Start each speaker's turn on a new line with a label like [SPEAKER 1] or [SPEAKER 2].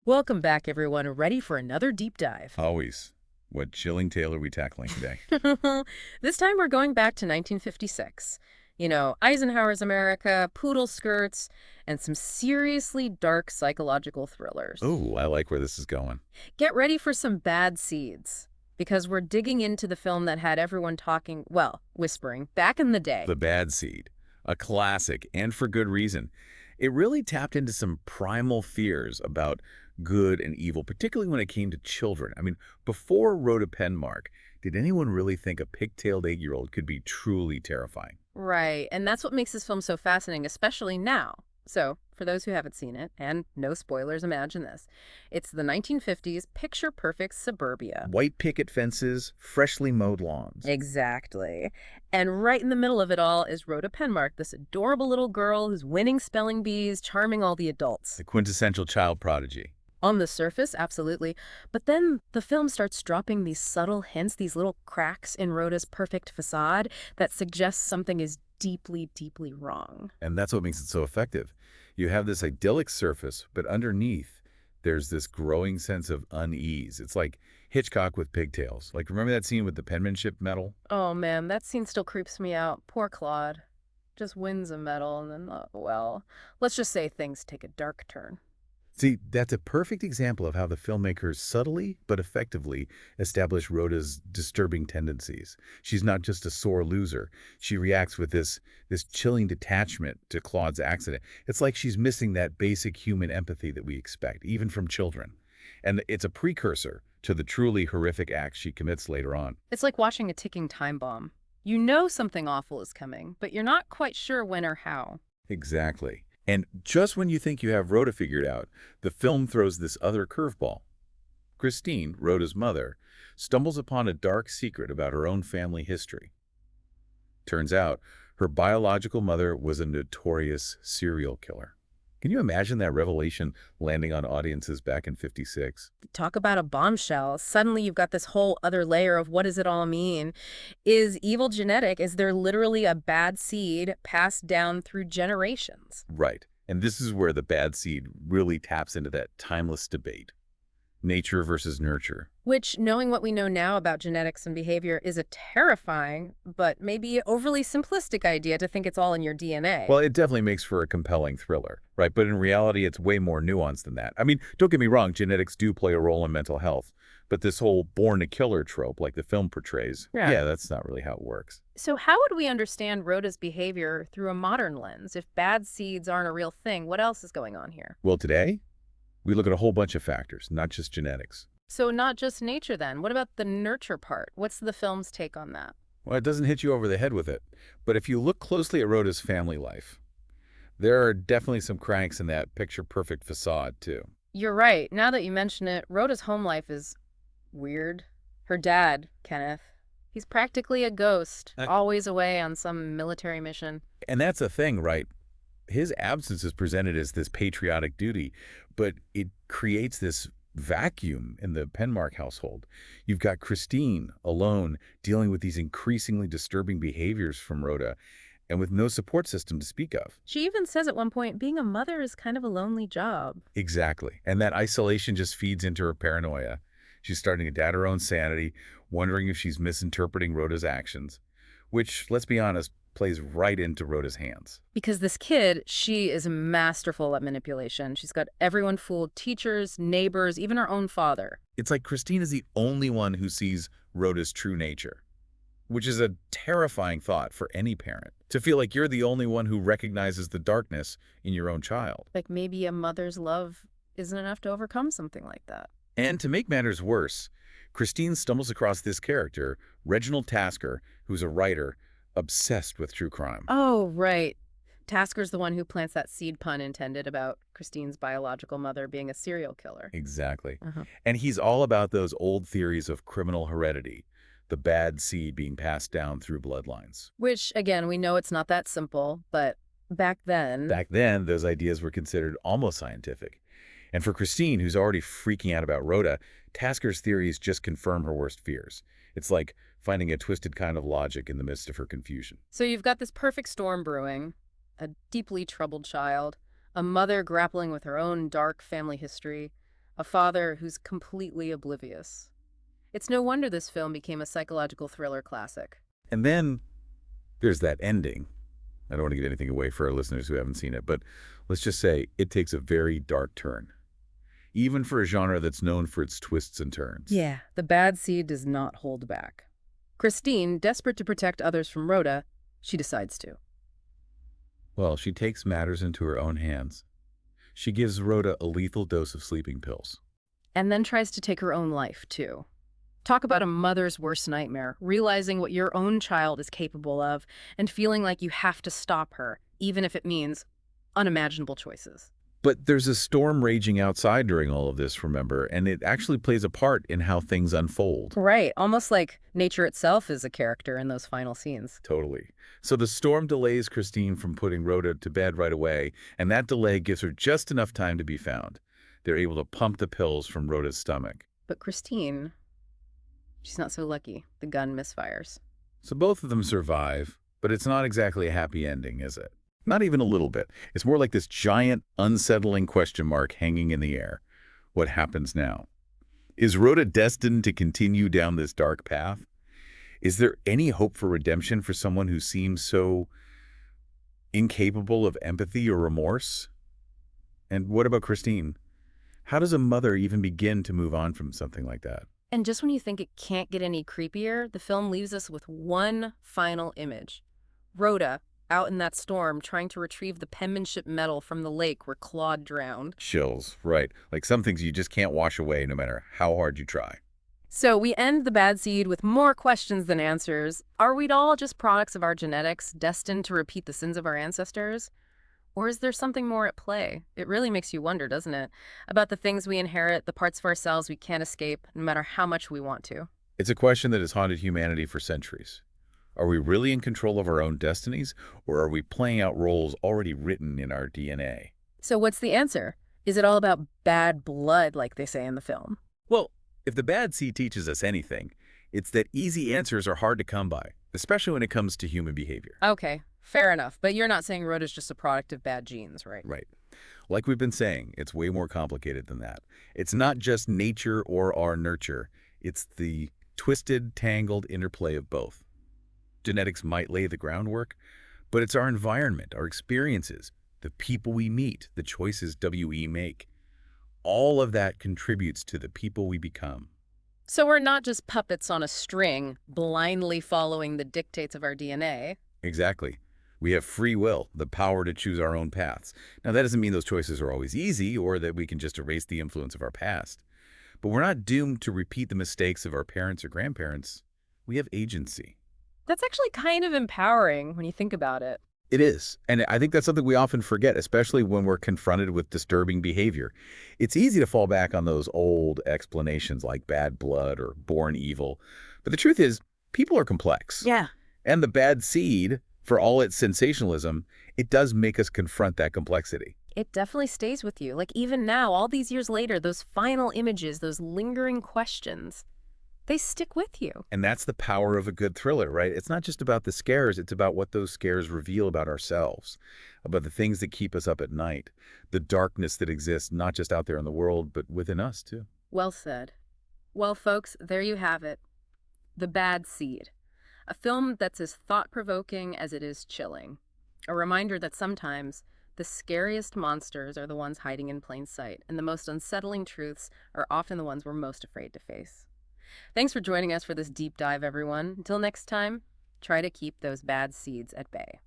[SPEAKER 1] Welcome back, everyone. Ready for another deep dive.
[SPEAKER 2] Always. What chilling tale are we tackling today?
[SPEAKER 1] This time we're going back to 1956. Eisenhower's America, poodle skirts, and some seriously dark psychological thrillers.
[SPEAKER 2] Oh, I like where this is going.
[SPEAKER 1] Get ready for some bad seeds, because we're digging into the film that had everyone talking, well, whispering, back in the day.
[SPEAKER 2] The Bad Seed. A classic, and for good reason. It really tapped into some primal fears about good and evil, particularly when it came to children. I mean, before Rhoda Penmark, did anyone really think a pigtailed 8-year-old could be truly terrifying?
[SPEAKER 1] Right, and that's what makes this film so fascinating, especially now. So, for those who haven't seen it, and no spoilers, imagine this. It's the 1950s picture-perfect suburbia.
[SPEAKER 2] White picket fences, freshly mowed lawns.
[SPEAKER 1] Exactly. And right in the middle of it all is Rhoda Penmark, this adorable little girl who's winning spelling bees, charming all the adults.
[SPEAKER 2] The quintessential child prodigy.
[SPEAKER 1] On the surface, absolutely. But then the film starts dropping these subtle hints, these little cracks in Rhoda's perfect facade that suggest something is deeply, deeply wrong.
[SPEAKER 2] And that's what makes it so effective. You have this idyllic surface, but underneath, there's this growing sense of unease. It's like Hitchcock with pigtails. Like, remember that scene with the penmanship medal?
[SPEAKER 1] Oh man, that scene still creeps me out. Poor Claude. Just wins a medal and then, well, let's just say things take a dark turn.
[SPEAKER 2] See, that's a perfect example of how the filmmakers subtly but effectively establish Rhoda's disturbing tendencies. She's not just a sore loser. She reacts with this chilling detachment to Claude's accident. It's like she's missing that basic human empathy that we expect, even from children. And it's a precursor to the truly horrific acts she commits later on.
[SPEAKER 1] It's like watching a ticking time bomb. You know something awful is coming, but you're not quite sure when or how.
[SPEAKER 2] Exactly. And just when you think you have Rhoda figured out, the film throws this other curveball. Christine, Rhoda's mother, stumbles upon a dark secret about her own family history. Turns out, her biological mother was a notorious serial killer. Can you imagine that revelation landing on audiences back in '56?
[SPEAKER 1] Talk about a bombshell. Suddenly you've got this whole other layer of what does it all mean? Is evil genetic? Is there literally a bad seed passed down through generations?
[SPEAKER 2] Right. And this is where the bad seed really taps into that timeless debate. Nature versus nurture.
[SPEAKER 1] Which, knowing what we know now about genetics and behavior, is a terrifying, but maybe overly simplistic idea to think it's all in your DNA.
[SPEAKER 2] Well, it definitely makes for a compelling thriller, right? But in reality, it's way more nuanced than that. I mean, don't get me wrong, genetics do play a role in mental health. But this whole born-a-killer trope, like the film portrays, yeah, that's not really how it works.
[SPEAKER 1] So how would we understand Rhoda's behavior through a modern lens? If bad seeds aren't a real thing, what else is going on here?
[SPEAKER 2] Well, today, we look at a whole bunch of factors, not just genetics.
[SPEAKER 1] So not just nature then. What about the nurture part? What's the film's take on that?
[SPEAKER 2] Well, it doesn't hit you over the head with it. But if you look closely at Rhoda's family life, there are definitely some cranks in that picture-perfect facade, too.
[SPEAKER 1] You're right. Now that you mention it, Rhoda's home life is weird. Her dad, Kenneth, he's practically a ghost, always away on some military mission.
[SPEAKER 2] And that's a thing, right? His absence is presented as this patriotic duty, but it creates this vacuum in the Penmark household. You've got Christine alone dealing with these increasingly disturbing behaviors from Rhoda and with no support system to speak of.
[SPEAKER 1] She even says at one point, being a mother is kind of a lonely job.
[SPEAKER 2] Exactly. And that isolation just feeds into her paranoia. She's starting to doubt her own sanity, wondering if she's misinterpreting Rhoda's actions, which, let's be honest, plays right into Rhoda's hands.
[SPEAKER 1] Because this kid, she is masterful at manipulation. She's got everyone fooled, teachers, neighbors, even her own father.
[SPEAKER 2] It's like Christine is the only one who sees Rhoda's true nature, which is a terrifying thought for any parent, to feel like you're the only one who recognizes the darkness in your own child.
[SPEAKER 1] Like maybe a mother's love isn't enough to overcome something like that.
[SPEAKER 2] And to make matters worse, Christine stumbles across this character, Reginald Tasker, who's a writer obsessed with true crime.
[SPEAKER 1] Oh, right. Tasker's the one who plants that seed, pun intended, about Christine's biological mother being a serial killer.
[SPEAKER 2] Exactly. And he's all about those old theories of criminal heredity, the bad seed being passed down through bloodlines.
[SPEAKER 1] Which, again, we know it's not that simple, but back then...
[SPEAKER 2] Back then, those ideas were considered almost scientific. And for Christine, who's already freaking out about Rhoda, Tasker's theories just confirm her worst fears. It's like finding a twisted kind of logic in the midst of her confusion.
[SPEAKER 1] So you've got this perfect storm brewing, a deeply troubled child, a mother grappling with her own dark family history, a father who's completely oblivious. It's no wonder this film became a psychological thriller classic.
[SPEAKER 2] And then there's that ending. I don't want to give anything away for our listeners who haven't seen it, but let's just say it takes a very dark turn, even for a genre that's known for its twists and turns.
[SPEAKER 1] Yeah, the bad seed does not hold back. Christine, desperate to protect others from Rhoda, she decides to.
[SPEAKER 2] Well, she takes matters into her own hands. She gives Rhoda a lethal dose of sleeping pills.
[SPEAKER 1] And then tries to take her own life, too. Talk about a mother's worst nightmare, realizing what your own child is capable of and feeling like you have to stop her, even if it means unimaginable choices.
[SPEAKER 2] But there's a storm raging outside during all of this, remember, and it actually plays a part in how things unfold.
[SPEAKER 1] Right, almost like nature itself is a character in those final scenes.
[SPEAKER 2] Totally. So the storm delays Christine from putting Rhoda to bed right away, and that delay gives her just enough time to be found. They're able to pump the pills from Rhoda's stomach.
[SPEAKER 1] But Christine, she's not so lucky. The gun misfires.
[SPEAKER 2] So both of them survive, but it's not exactly a happy ending, is it? Not even a little bit. It's more like this giant, unsettling question mark hanging in the air. What happens now? Is Rhoda destined to continue down this dark path? Is there any hope for redemption for someone who seems so incapable of empathy or remorse? And what about Christine? How does a mother even begin to move on from something like that?
[SPEAKER 1] And just when you think it can't get any creepier, the film leaves us with one final image. Rhoda, out in that storm, trying to retrieve the penmanship medal from the lake where Claude drowned.
[SPEAKER 2] Chills, right. Like some things you just can't wash away no matter how hard you try.
[SPEAKER 1] So we end the bad seed with more questions than answers. Are we all just products of our genetics, destined to repeat the sins of our ancestors? Or is there something more at play? It really makes you wonder, doesn't it? About the things we inherit, the parts of ourselves we can't escape, no matter how much we want to.
[SPEAKER 2] It's a question that has haunted humanity for centuries. Are we really in control of our own destinies, or are we playing out roles already written in our DNA?
[SPEAKER 1] So what's the answer? Is it all about bad blood, like they say in the film?
[SPEAKER 2] Well, if the bad seed teaches us anything, it's that easy answers are hard to come by, especially when it comes to human behavior.
[SPEAKER 1] Okay, fair enough. But you're not saying Rhoda's just a product of bad genes, right?
[SPEAKER 2] Right. Like we've been saying, it's way more complicated than that. It's not just nature or our nurture. It's the twisted, tangled interplay of both. Genetics might lay the groundwork, but it's our environment, our experiences, the people we meet, the choices we make. All of that contributes to the people we become.
[SPEAKER 1] So we're not just puppets on a string, blindly following the dictates of our DNA.
[SPEAKER 2] Exactly. We have free will, the power to choose our own paths. Now, that doesn't mean those choices are always easy or that we can just erase the influence of our past. But we're not doomed to repeat the mistakes of our parents or grandparents. We have agency.
[SPEAKER 1] That's actually kind of empowering when you think about it.
[SPEAKER 2] It is. And I think that's something we often forget, especially when we're confronted with disturbing behavior. It's easy to fall back on those old explanations like bad blood or born evil. But the truth is, people are complex.
[SPEAKER 1] Yeah.
[SPEAKER 2] And the bad seed, for all its sensationalism, it does make us confront that complexity.
[SPEAKER 1] It definitely stays with you. Like even now, all these years later, those final images, those lingering questions, they stick with you.
[SPEAKER 2] And that's the power of a good thriller, right? It's not just about the scares, it's about what those scares reveal about ourselves, about the things that keep us up at night, the darkness that exists not just out there in the world, but within us too.
[SPEAKER 1] Well said. Well, folks, there you have it. The Bad Seed. A film that's as thought-provoking as it is chilling. A reminder that sometimes the scariest monsters are the ones hiding in plain sight, and the most unsettling truths are often the ones we're most afraid to face. Thanks for joining us for this deep dive, everyone. Until next time, try to keep those bad seeds at bay.